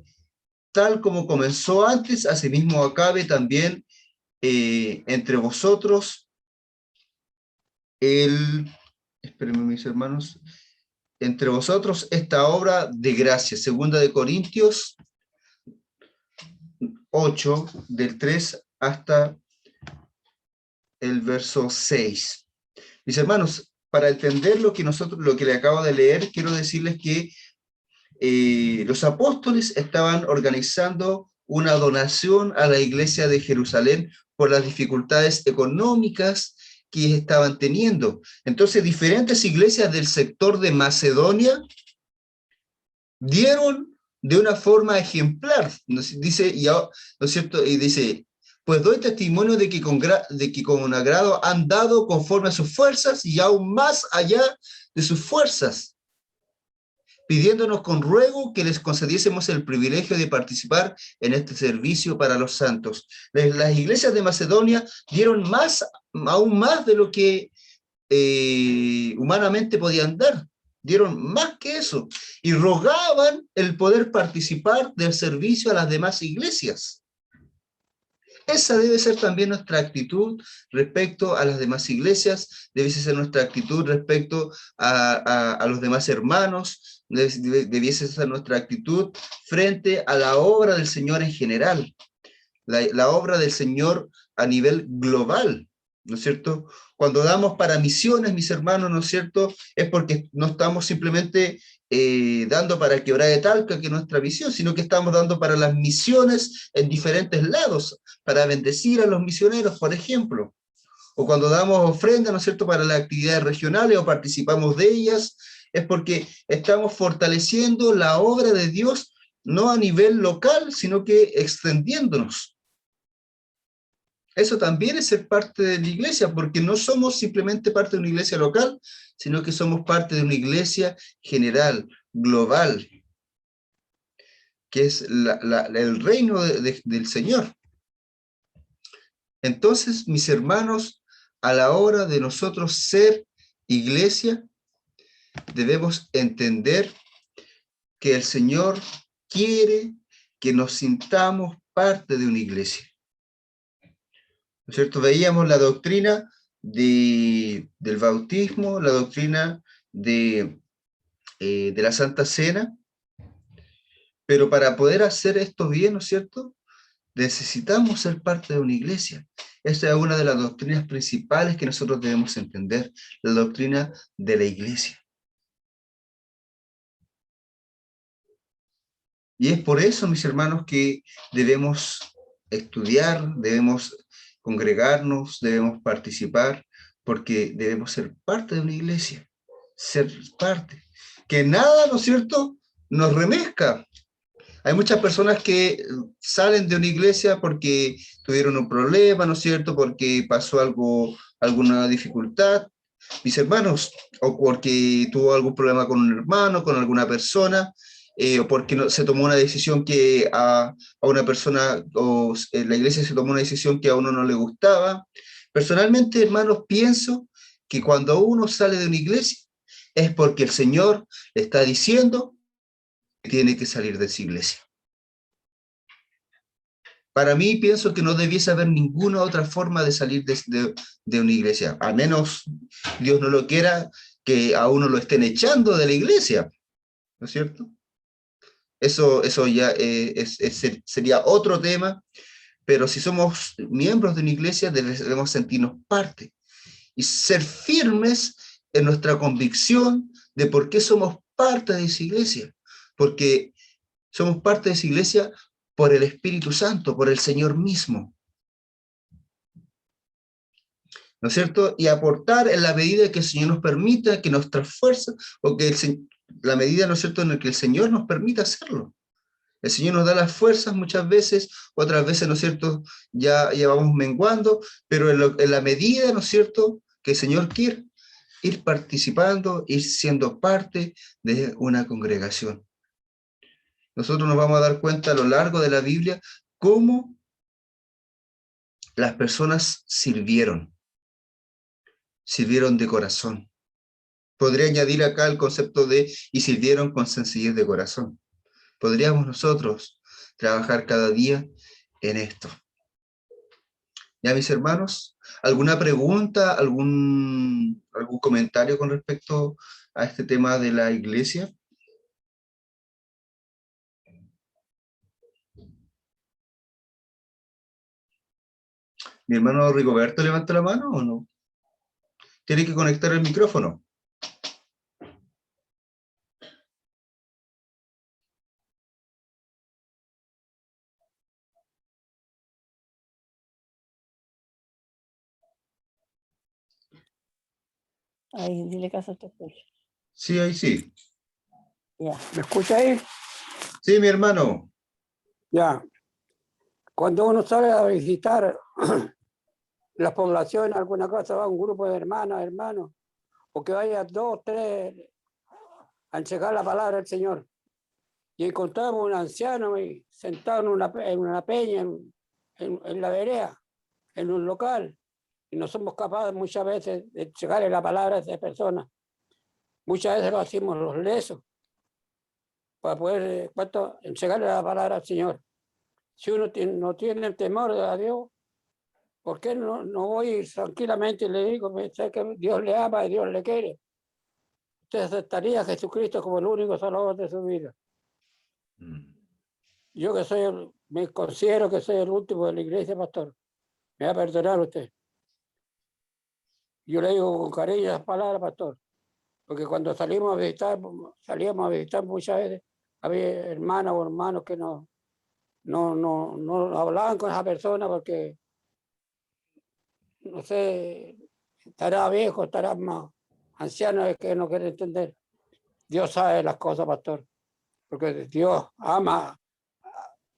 tal como comenzó antes, asimismo acabe también entre vosotros espérenme mis hermanos, entre vosotros esta obra de gracia. Segunda de Corintios 8, del 3 hasta el verso 6. Mis hermanos, para entender lo que le acabo de leer, quiero decirles que los apóstoles estaban organizando una donación a la iglesia de Jerusalén por las dificultades económicas que estaban teniendo. Entonces, diferentes iglesias del sector de Macedonia dieron de una forma ejemplar, dice, ¿no es cierto? Y dice, pues doy testimonio de que con agrado han dado conforme a sus fuerzas y aún más allá de sus fuerzas, pidiéndonos con ruego que les concediésemos el privilegio de participar en este servicio para los santos. Las iglesias de Macedonia dieron aún más de lo que humanamente podían dar. Dieron más que eso y rogaban el poder participar del servicio a las demás iglesias. Esa debe ser también nuestra actitud respecto a las demás iglesias, debe ser nuestra actitud respecto a los demás hermanos, debiese ser nuestra actitud frente a la obra del Señor en general, la obra del Señor a nivel global, ¿no es cierto? Cuando damos para misiones, mis hermanos, ¿no es cierto? Es porque no estamos simplemente dando para Quebrada de Talca, que es nuestra misión, sino que estamos dando para las misiones en diferentes lados, para bendecir a los misioneros, por ejemplo. O cuando damos ofrenda, ¿no es cierto?, para las actividades regionales o participamos de ellas, es porque estamos fortaleciendo la obra de Dios, no a nivel local, sino que extendiéndonos. Eso también es ser parte de la iglesia, porque no somos simplemente parte de una iglesia local, sino que somos parte de una iglesia general, global, que es el reino del Señor. Entonces, mis hermanos, a la hora de nosotros ser iglesia, debemos entender que el Señor quiere que nos sintamos parte de una iglesia. ¿No es cierto? Veíamos la doctrina del bautismo, la doctrina de la Santa Cena, pero para poder hacer esto bien, ¿no es cierto?, necesitamos ser parte de una iglesia. Esta es una de las doctrinas principales que nosotros debemos entender, la doctrina de la iglesia. Y es por eso, mis hermanos, que debemos estudiar, debemos congregarnos, debemos participar, porque debemos ser parte de una iglesia, ser parte. Que nada, ¿no es cierto?, nos remezca. Hay muchas personas que salen de una iglesia porque tuvieron un problema, ¿no es cierto?, porque pasó alguna dificultad, mis hermanos, o porque tuvo algún problema con un hermano, con alguna persona, o porque se tomó una decisión que a una persona, o en la iglesia se tomó una decisión que a uno no le gustaba. Personalmente, hermanos, pienso que cuando uno sale de una iglesia es porque el Señor le está diciendo que tiene que salir de esa iglesia. Para mí, pienso que no debiese haber ninguna otra forma de salir de una iglesia, a menos Dios no lo quiera, que a uno lo estén echando de la iglesia, ¿no es cierto? Eso ya sería otro tema, pero si somos miembros de una iglesia debemos sentirnos parte y ser firmes en nuestra convicción de por qué somos parte de esa iglesia, porque somos parte de esa iglesia por el Espíritu Santo, por el Señor mismo, ¿no es cierto? Y aportar en la medida que el Señor nos permita, que nuestras fuerzas, o que la medida, ¿no es cierto?, en la que el Señor nos permita hacerlo. El Señor nos da las fuerzas muchas veces, otras veces, ¿no es cierto?, ya vamos menguando, pero en la medida, ¿no es cierto?, que el Señor quiere, ir participando, ir siendo parte de una congregación. Nosotros nos vamos a dar cuenta a lo largo de la Biblia cómo las personas sirvieron de corazón. Podría añadir acá el concepto de y sirvieron con sencillez de corazón. Podríamos nosotros trabajar cada día en esto. Ya, mis hermanos, ¿alguna pregunta, algún comentario con respecto a este tema de la iglesia? ¿Mi hermano Rigoberto levanta la mano o no? ¿Tiene que conectar el micrófono? Ahí, dile caso, te escucho. Sí, ahí sí. Ya. ¿Me escucha ahí? Sí, mi hermano. Ya. Cuando uno sale a visitar las poblaciones, alguna cosa, va un grupo de hermanos, o que vaya 2, 3 a entregar la palabra del Señor. Y encontramos un anciano sentado en una peña, en la vereda, en un local, y no somos capaces muchas veces de entregarle la palabra a esa persona. Muchas veces lo hacemos los lesos, para poder entregarle la palabra al Señor. Si uno no tiene el temor a Dios, ¿por qué no voy tranquilamente y le digo, sé que Dios le ama y Dios le quiere? Usted aceptaría a Jesucristo como el único salvador de su vida. Yo que me considero que soy el último de la iglesia, pastor. Me va a perdonar usted. Yo le digo con cariño las palabras, pastor, porque cuando salíamos a visitar muchas veces, había hermanas o hermanos que no hablaban con esa persona porque, no sé, estará viejo, estará más anciano, es que no quiere entender. Dios sabe las cosas, pastor, porque Dios ama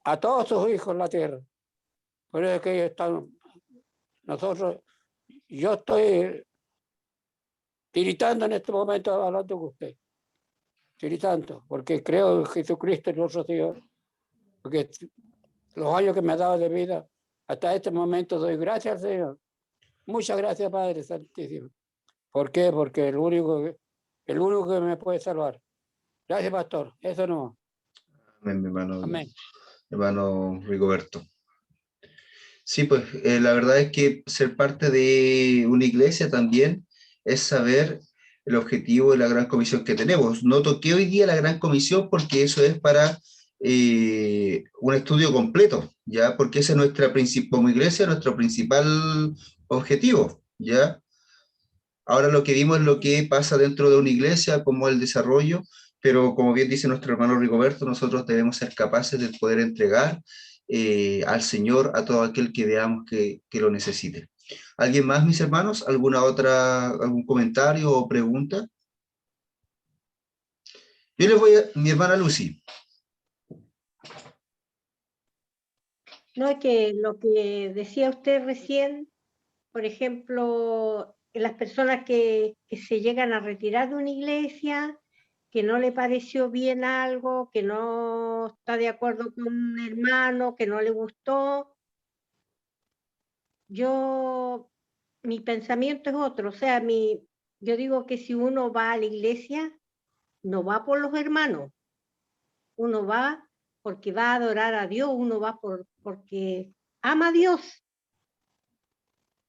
a todos sus hijos en la tierra. Por eso es que ellos están, yo estoy tiritando en este momento hablando con usted, tiritando, porque creo en Jesucristo nuestro Señor, porque los años que me ha dado de vida, hasta este momento doy gracias al Señor. Muchas gracias, Padre Santísimo. ¿Por qué? Porque el único que me puede salvar. Gracias, pastor. Eso no. Amén, mi hermano. Amén. Hermano Rigoberto. Sí, pues la verdad es que ser parte de una iglesia también es saber el objetivo de la gran comisión que tenemos. No toqué hoy día la gran comisión porque eso es para un estudio completo, ¿ya? Porque ese es como iglesia, nuestro principal objetivo, ¿ya? Ahora lo que vimos es lo que pasa dentro de una iglesia, como el desarrollo, pero como bien dice nuestro hermano Rigoberto, nosotros debemos ser capaces de poder entregar al Señor a todo aquel que veamos que lo necesite. ¿Alguien más, mis hermanos? ¿Algún comentario o pregunta? Yo les voy a mi hermana Lucy. No, es que lo que decía usted recién, por ejemplo, las personas que se llegan a retirar de una iglesia, que no le pareció bien algo, que no está de acuerdo con un hermano, que no le gustó, mi pensamiento es otro, o sea, yo digo que si uno va a la iglesia, no va por los hermanos, uno va porque va a adorar a Dios, uno va porque ama a Dios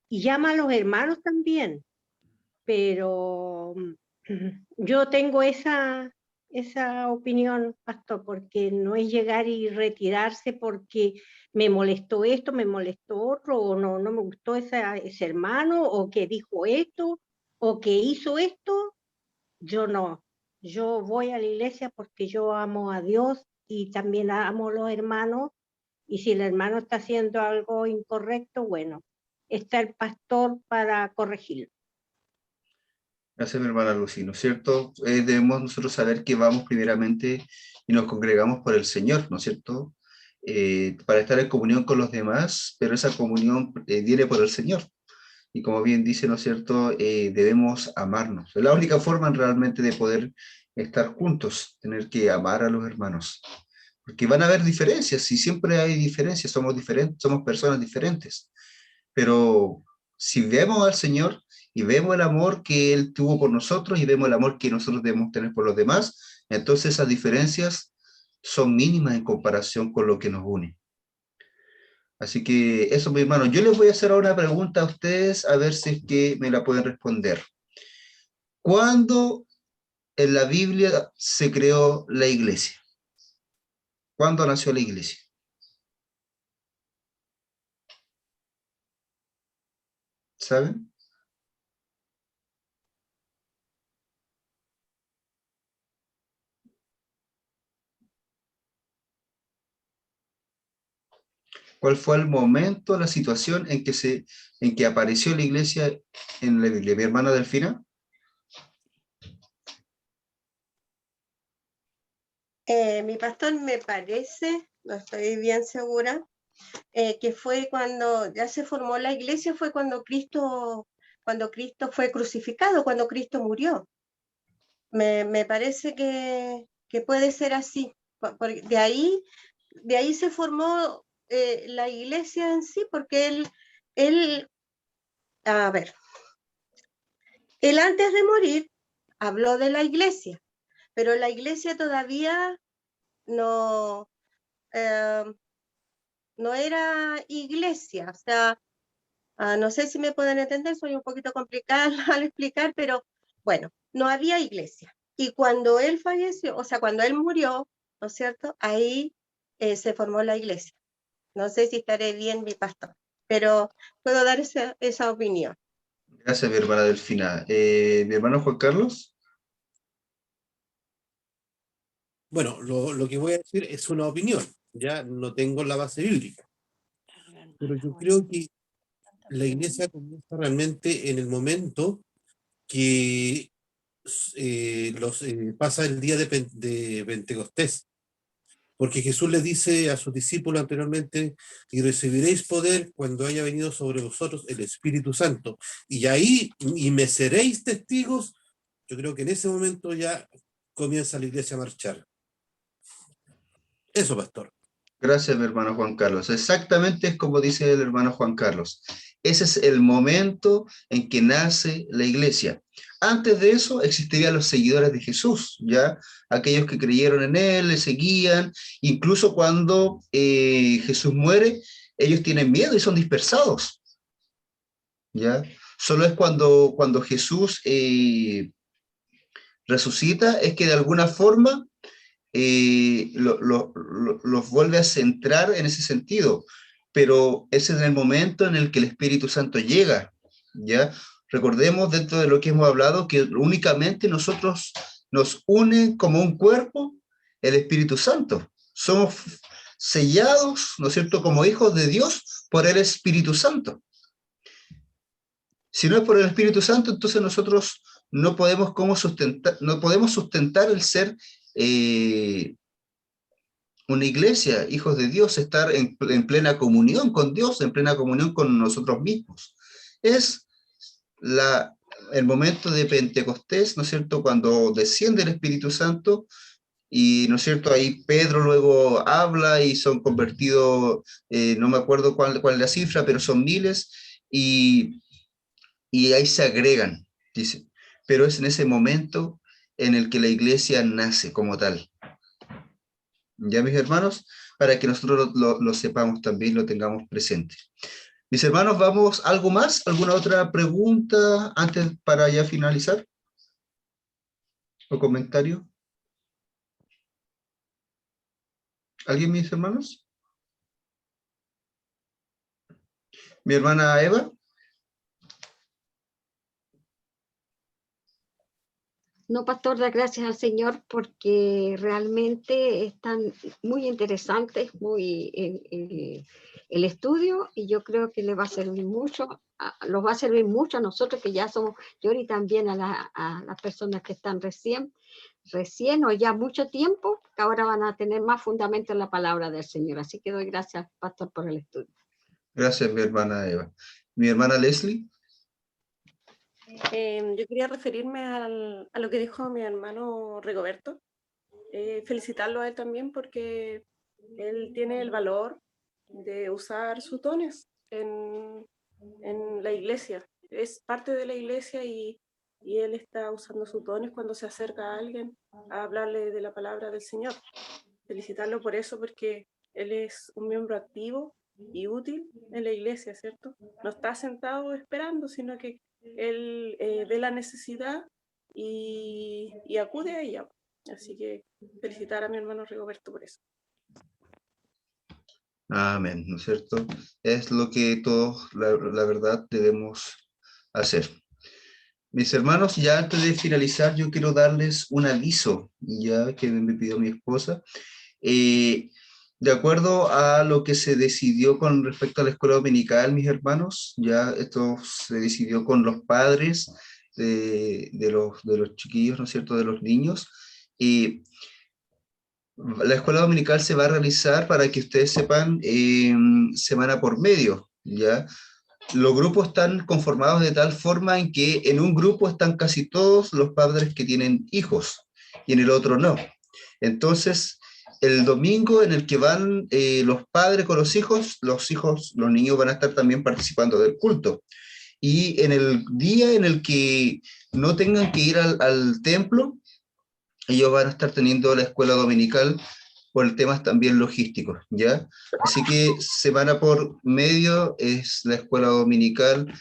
y llama a los hermanos también, pero yo tengo esa opinión, pastor, porque no es llegar y retirarse porque me molestó esto, me molestó otro, o no me gustó ese hermano, o que dijo esto, o que hizo esto. Yo no. Yo voy a la iglesia porque yo amo a Dios y también amo a los hermanos, y si el hermano está haciendo algo incorrecto, bueno, está el pastor para corregirlo. Gracias, mi hermana Lucy, ¿no es cierto? Debemos nosotros saber que vamos primeramente y nos congregamos por el Señor, ¿no es cierto? Para estar en comunión con los demás, pero esa comunión viene por el Señor. Y como bien dice, ¿no es cierto? Debemos amarnos. Es la única forma realmente de poder estar juntos, tener que amar a los hermanos. Porque van a haber diferencias, y siempre hay diferencias, somos diferentes, somos personas diferentes. Pero si vemos al Señor y vemos el amor que Él tuvo por nosotros y vemos el amor que nosotros debemos tener por los demás, entonces esas diferencias son mínimas en comparación con lo que nos une. Así que eso, mi hermano. Yo les voy a hacer ahora una pregunta a ustedes, a ver si es que me la pueden responder. ¿Cuándo en la Biblia se creó la iglesia? ¿Cuándo nació la iglesia? ¿Saben? ¿Cuál fue el momento, la situación en que apareció la iglesia en la Biblia? ¿Mi hermana Delfina? Mi pastor me parece, no estoy bien segura, que fue cuando ya se formó la iglesia, fue cuando Cristo fue crucificado, cuando Cristo murió. Me parece que puede ser así. Porque de ahí se formó la iglesia en sí, porque él, a ver, él antes de morir habló de la iglesia, pero la iglesia todavía no, eh, no era iglesia, o sea, no sé si me pueden entender, soy un poquito complicada al explicar, pero bueno, no había iglesia. Y cuando él falleció, o sea, cuando él murió, ¿no es cierto? Ahí se formó la iglesia. No sé si estaré bien, mi pastor, pero puedo dar esa opinión. Gracias, mi hermana Delfina. Mi hermano Juan Carlos. Bueno, lo que voy a decir es una opinión, ya no tengo la base bíblica, pero yo creo que la iglesia comienza realmente en el momento que pasa el día de Pentecostés, porque Jesús le dice a sus discípulos anteriormente, y recibiréis poder cuando haya venido sobre vosotros el Espíritu Santo, y ahí, y me seréis testigos. Yo creo que en ese momento ya comienza la iglesia a marchar. Eso, pastor. Gracias, mi hermano Juan Carlos. Exactamente es como dice el hermano Juan Carlos. Ese es el momento en que nace la iglesia. Antes de eso existirían los seguidores de Jesús, ¿ya? Aquellos que creyeron en él, le seguían. Incluso cuando Jesús muere, ellos tienen miedo y son dispersados, ¿ya? Solo es cuando Jesús resucita, es que de alguna forma los vuelve a centrar en ese sentido, pero ese es el momento en el que el Espíritu Santo llega, ¿ya? Recordemos dentro de lo que hemos hablado que únicamente nosotros nos une como un cuerpo el Espíritu Santo. Somos sellados, ¿no es cierto?, como hijos de Dios por el Espíritu Santo. Si no es por el Espíritu Santo, entonces nosotros no podemos sustentar el ser una iglesia, hijos de Dios, estar en plena comunión con Dios, en plena comunión con nosotros mismos. Es el momento de Pentecostés, ¿no es cierto?, cuando desciende el Espíritu Santo y, ¿no es cierto?, ahí Pedro luego habla y son convertidos, no me acuerdo cuál es la cifra, pero son miles, y ahí se agregan, dice. Pero es en ese momento en el que la iglesia nace como tal. ¿Ya, mis hermanos? Para que nosotros lo sepamos también, lo tengamos presente. Mis hermanos, ¿vamos algo más? ¿Alguna otra pregunta antes para ya finalizar? ¿O comentario? ¿Alguien, mis hermanos? ¿Mi hermana Eva? No, pastor, da gracias al Señor porque realmente están muy interesantes, el estudio, y yo creo que le va a servir mucho, los va a servir mucho a nosotros que ya somos, yo y también a las personas que están recién o ya mucho tiempo, que ahora van a tener más fundamento en la palabra del Señor. Así que doy gracias, pastor, por el estudio. Gracias, mi hermana Eva. ¿Mi hermana Leslie? Yo quería referirme a lo que dijo mi hermano Rigoberto, felicitarlo a él también porque él tiene el valor de usar sus dones en la iglesia, es parte de la iglesia y él está usando sus dones cuando se acerca a alguien a hablarle de la palabra del Señor. Felicitarlo por eso porque él es un miembro activo y útil en la iglesia, ¿cierto? No está sentado esperando, sino que él ve la necesidad y acude a ella. Así que felicitar a mi hermano Rigoberto por eso. Amén, ¿no es cierto? Es lo que todos, la verdad, debemos hacer. Mis hermanos, ya antes de finalizar, yo quiero darles un aviso, ya que me pidió mi esposa. De acuerdo a lo que se decidió con respecto a la escuela dominical, mis hermanos, ya esto se decidió con los padres de los chiquillos, ¿no es cierto?, de los niños. La escuela dominical se va a realizar, para que ustedes sepan, semana por medio, ¿ya? Los grupos están conformados de tal forma en que en un grupo están casi todos los padres que tienen hijos y en el otro no. Entonces, el domingo en el que van los padres con los niños van a estar también participando del culto. Y en el día en el que no tengan que ir al templo, ellos van a estar teniendo la escuela dominical por temas también logísticos, ¿ya? Así que semana por medio es la escuela dominical,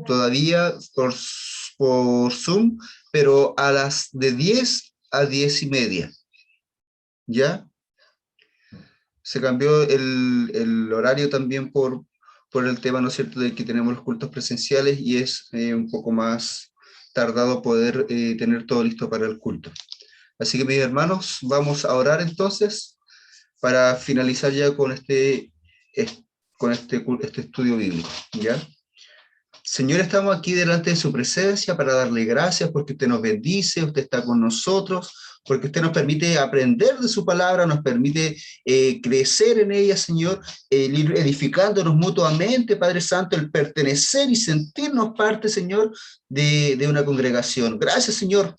todavía por Zoom, pero a las de 10 a 10:30, ¿ya? Se cambió el horario también por el tema, ¿no es cierto?, de que tenemos los cultos presenciales y es un poco más tardado poder tener todo listo para el culto. Así que, mis hermanos, vamos a orar entonces para finalizar ya con este estudio bíblico, ¿ya? Señor, estamos aquí delante de su presencia para darle gracias porque usted nos bendice, usted está con nosotros, porque usted nos permite aprender de su palabra, nos permite crecer en ella, Señor, el ir edificándonos mutuamente, Padre Santo, el pertenecer y sentirnos parte, Señor, de una congregación. Gracias, Señor,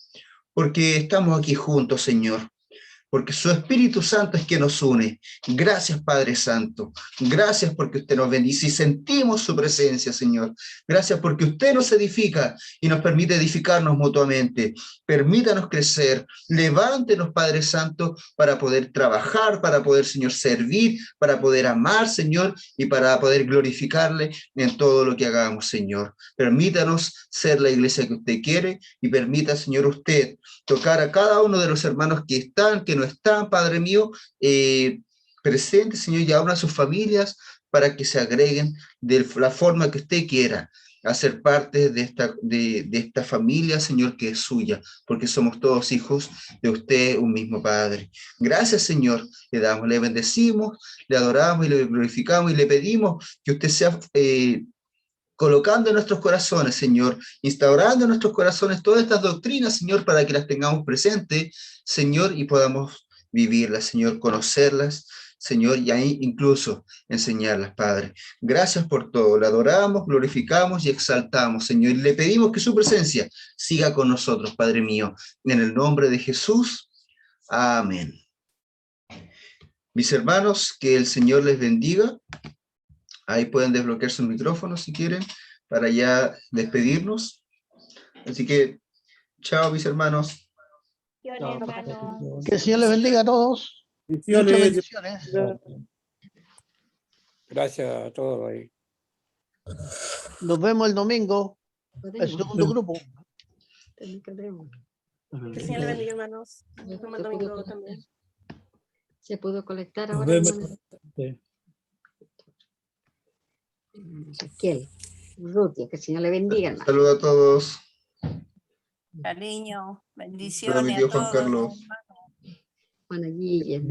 porque estamos aquí juntos, Señor, porque su Espíritu Santo es quien nos une. Gracias, Padre Santo. Gracias porque usted nos bendice y sentimos su presencia, Señor. Gracias porque usted nos edifica y nos permite edificarnos mutuamente. Permítanos crecer. Levántenos, Padre Santo, para poder trabajar, para poder, Señor, servir, para poder amar, Señor, y para poder glorificarle en todo lo que hagamos, Señor. Permítanos ser la iglesia que usted quiere y permita, Señor, usted tocar a cada uno de los hermanos que están, que no están, Padre mío, presentes, Señor, y aún a sus familias, para que se agreguen de la forma que usted quiera a ser parte de esta familia, Señor, que es suya, porque somos todos hijos de usted, un mismo Padre. Gracias, Señor, le bendecimos, le adoramos y le glorificamos y le pedimos que usted sea colocando en nuestros corazones, Señor, instaurando en nuestros corazones todas estas doctrinas, Señor, para que las tengamos presentes, Señor, y podamos vivirlas, Señor, conocerlas, Señor, y ahí incluso enseñarlas, Padre. Gracias por todo, le adoramos, glorificamos y exaltamos, Señor, y le pedimos que su presencia siga con nosotros, Padre mío, en el nombre de Jesús. Amén. Mis hermanos, que el Señor les bendiga. Ahí pueden desbloquear sus micrófonos si quieren, para ya despedirnos. Así que, chao, mis hermanos. Que el Señor les bendiga a todos. Muchas bendiciones. Gracias a todos ahí. Nos vemos el domingo, el segundo grupo. Que el Señor le bendiga, hermanos. Nos vemos el domingo también. ¿Se pudo conectar Nos ahora, vemos. hermano? Sí. Ezequiel, Rutia, que el Señor le bendiga, hermano. Saludos a todos. Cariño, Para mi bendiciones tío a Juan todos. Carlos. Juana Guille.